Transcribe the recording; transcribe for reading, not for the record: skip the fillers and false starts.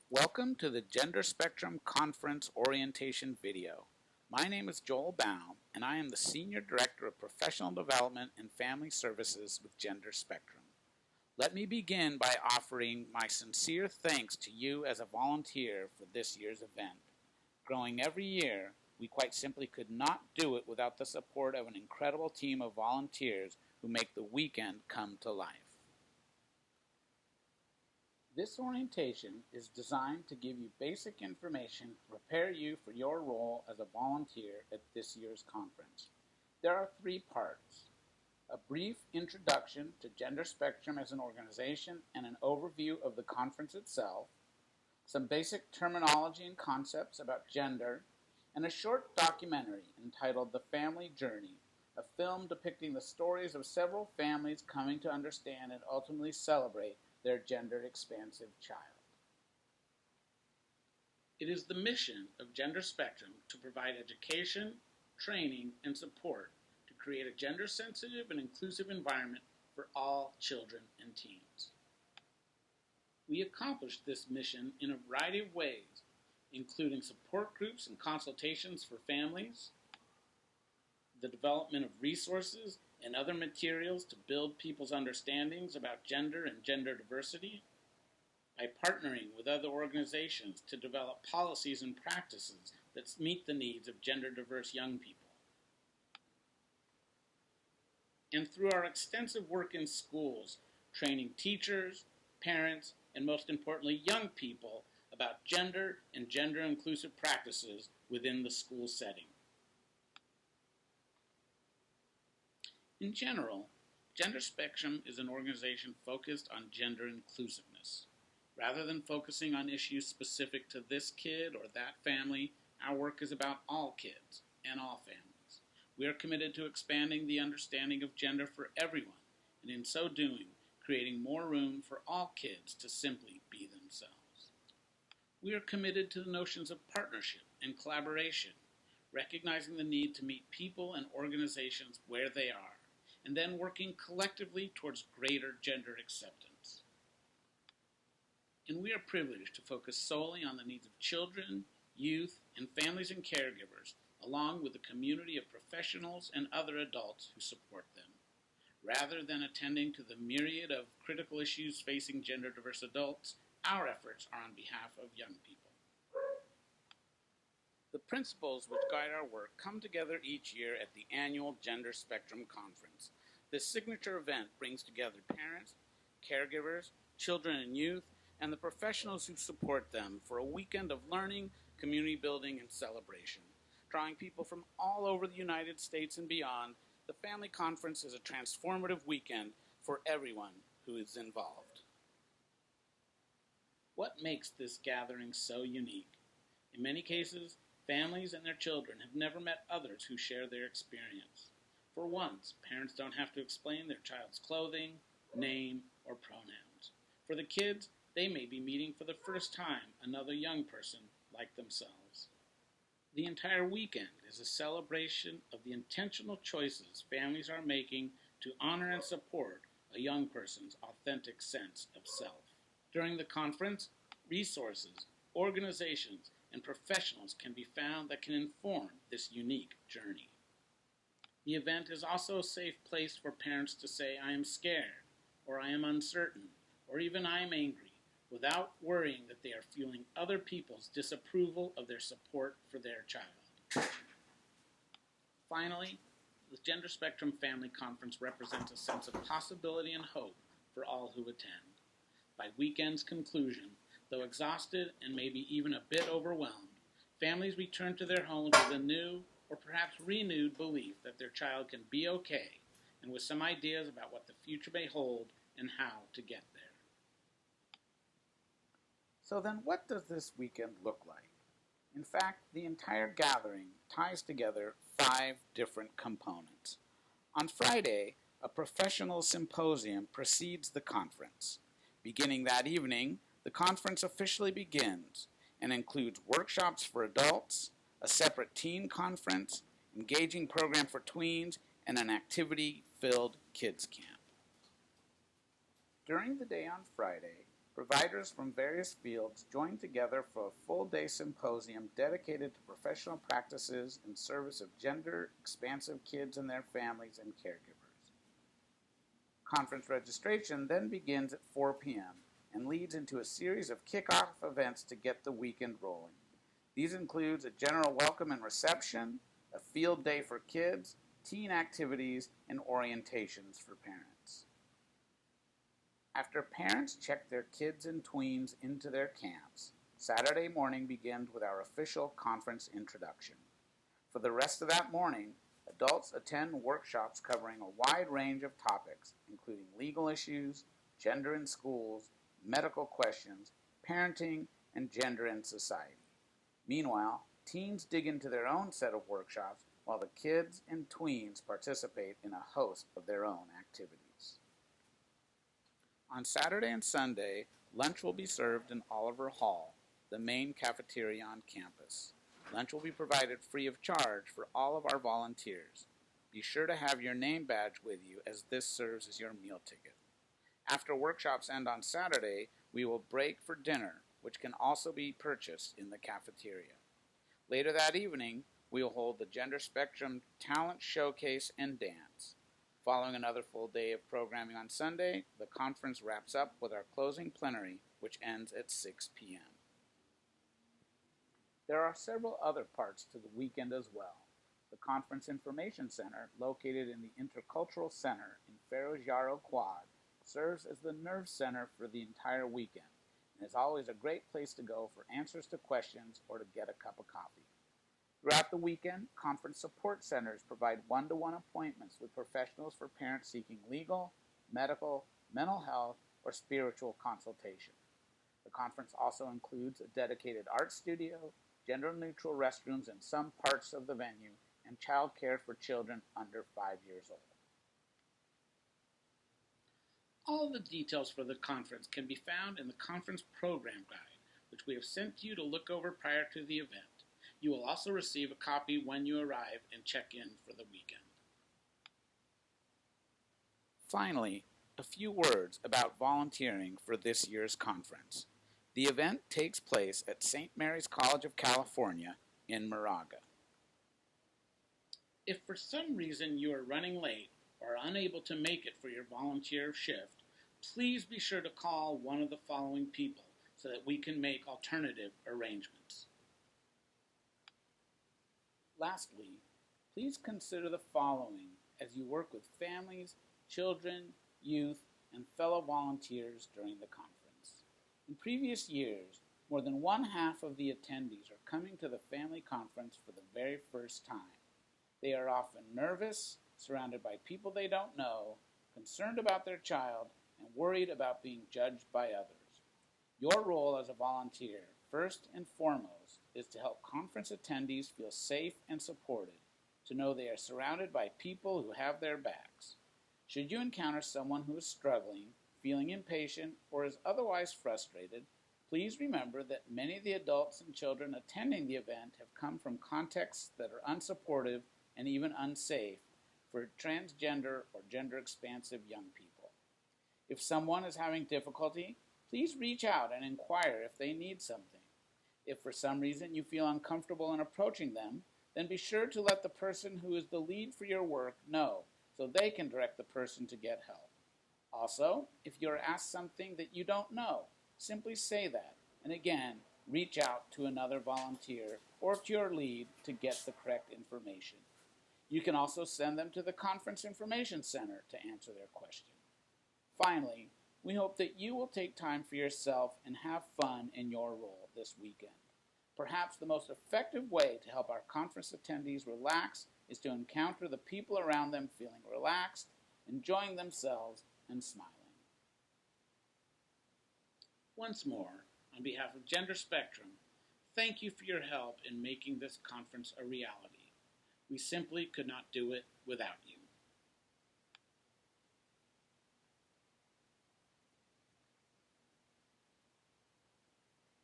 Welcome to the Gender Spectrum Conference Orientation video. My name is Joel Baum, and I am the Senior Director of Professional Development and Family Services with Gender Spectrum. Let me begin by offering my sincere thanks to you as a volunteer for this year's event. Growing every year, we quite simply could not do it without the support of an incredible team of volunteers who make the weekend come to life. This orientation is designed to give you basic information to prepare you for your role as a volunteer at this year's conference. There are 3 parts: a brief introduction to Gender Spectrum as an organization and an overview of the conference itself, some basic terminology and concepts about gender, and a short documentary entitled The Family Journey, a film depicting the stories of several families coming to understand and ultimately celebrate their gender-expansive child. It is the mission of Gender Spectrum to provide education, training, and support to create a gender-sensitive and inclusive environment for all children and teens. We accomplish this mission in a variety of ways, including support groups and consultations for families, the development of resources and other materials to build people's understandings about gender and gender diversity, by partnering with other organizations to develop policies and practices that meet the needs of gender-diverse young people, and through our extensive work in schools, training teachers, parents, and most importantly, young people about gender and gender-inclusive practices within the school setting. In general, Gender Spectrum is an organization focused on gender inclusiveness. Rather than focusing on issues specific to this kid or that family, our work is about all kids and all families. We are committed to expanding the understanding of gender for everyone, and in so doing, creating more room for all kids to simply be themselves. We are committed to the notions of partnership and collaboration, recognizing the need to meet people and organizations where they are, and then working collectively towards greater gender acceptance. And we are privileged to focus solely on the needs of children, youth, and families and caregivers, along with the community of professionals and other adults who support them, rather than attending to the myriad of critical issues facing gender-diverse adults. Our efforts are on behalf of young people. The principles which guide our work come together each year at the annual Gender Spectrum Conference. This signature event brings together parents, caregivers, children and youth, and the professionals who support them for a weekend of learning, community building, and celebration. Drawing people from all over the United States and beyond, the Family Conference is a transformative weekend for everyone who is involved. What makes this gathering so unique? In many cases, families and their children have never met others who share their experience. For once, parents don't have to explain their child's clothing, name, or pronouns. For the kids, they may be meeting for the first time another young person like themselves. The entire weekend is a celebration of the intentional choices families are making to honor and support a young person's authentic sense of self. During the conference, resources, organizations, and professionals can be found that can inform this unique journey. The event is also a safe place for parents to say, "I am scared," or "I am uncertain," or even "I am angry," without worrying that they are fueling other people's disapproval of their support for their child. Finally, the Gender Spectrum Family Conference represents a sense of possibility and hope for all who attend. By weekend's conclusion, though exhausted and maybe even a bit overwhelmed, families return to their homes with a new or perhaps renewed belief that their child can be okay, and with some ideas about what the future may hold and how to get there. So then what does this weekend look like? In fact, the entire gathering ties together 5 different components. On Friday, a professional symposium precedes the conference. Beginning that evening, the conference officially begins and includes workshops for adults, a separate teen conference, engaging program for tweens, and an activity-filled kids camp. During the day on Friday, Providers from various fields joined together for a full-day symposium dedicated to professional practices in service of gender-expansive kids and their families and caregivers. Conference registration then begins at 4 p.m. and leads into a series of kickoff events to get the weekend rolling. These include a general welcome and reception, a field day for kids, teen activities, and orientations for parents. After parents check their kids and tweens into their camps, Saturday morning begins with our official conference introduction. For the rest of that morning, adults attend workshops covering a wide range of topics, including legal issues, gender in schools, medical questions, parenting, and gender in society. Meanwhile, teens dig into their own set of workshops, while the kids and tweens participate in a host of their own activities. On Saturday and Sunday, lunch will be served in Oliver Hall, the main cafeteria on campus. Lunch will be provided free of charge for all of our volunteers. Be sure to have your name badge with you, as this serves as your meal ticket. After workshops end on Saturday, we will break for dinner, which can also be purchased in the cafeteria. Later that evening, we will hold the Gender Spectrum Talent Showcase and Dance. Following another full day of programming on Sunday, the conference wraps up with our closing plenary, which ends at 6 p.m. There are several other parts to the weekend as well. The Conference Information Center, located in the Intercultural Center in Ferrojaro Quad, serves as the nerve center for the entire weekend, and is always a great place to go for answers to questions or to get a cup of coffee. Throughout the weekend, conference support centers provide one-to-one appointments with professionals for parents seeking legal, medical, mental health, or spiritual consultation. The conference also includes a dedicated art studio, gender-neutral restrooms in some parts of the venue, and child care for children under 5 years old. All the details for the conference can be found in the conference program guide, which we have sent to you to look over prior to the event. You will also receive a copy when you arrive and check in for the weekend. Finally, a few words about volunteering for this year's conference. The event takes place at St. Mary's College of California in Moraga. If for some reason you are running late or are unable to make it for your volunteer shift, please be sure to call one of the following people so that we can make alternative arrangements. Lastly, please consider the following as you work with families, children, youth, and fellow volunteers during the conference. In previous years, more than one-half of the attendees are coming to the family conference for the very first time. They are often nervous, surrounded by people they don't know, concerned about their child, and worried about being judged by others. Your role as a volunteer, first and foremost, is to help conference attendees feel safe and supported, to know they are surrounded by people who have their backs. Should you encounter someone who is struggling, feeling impatient, or is otherwise frustrated, please remember that many of the adults and children attending the event have come from contexts that are unsupportive and even unsafe for transgender or gender-expansive young people. If someone is having difficulty, please reach out and inquire if they need something. If for some reason you feel uncomfortable in approaching them, then be sure to let the person who is the lead for your work know so they can direct the person to get help. Also, if you are asked something that you don't know, simply say that, and again, reach out to another volunteer or to your lead to get the correct information. You can also send them to the Conference Information Center to answer their question. Finally, we hope that you will take time for yourself and have fun in your role this weekend. Perhaps the most effective way to help our conference attendees relax is to encounter the people around them feeling relaxed, enjoying themselves, and smiling. Once more, on behalf of Gender Spectrum, thank you for your help in making this conference a reality. We simply could not do it without you.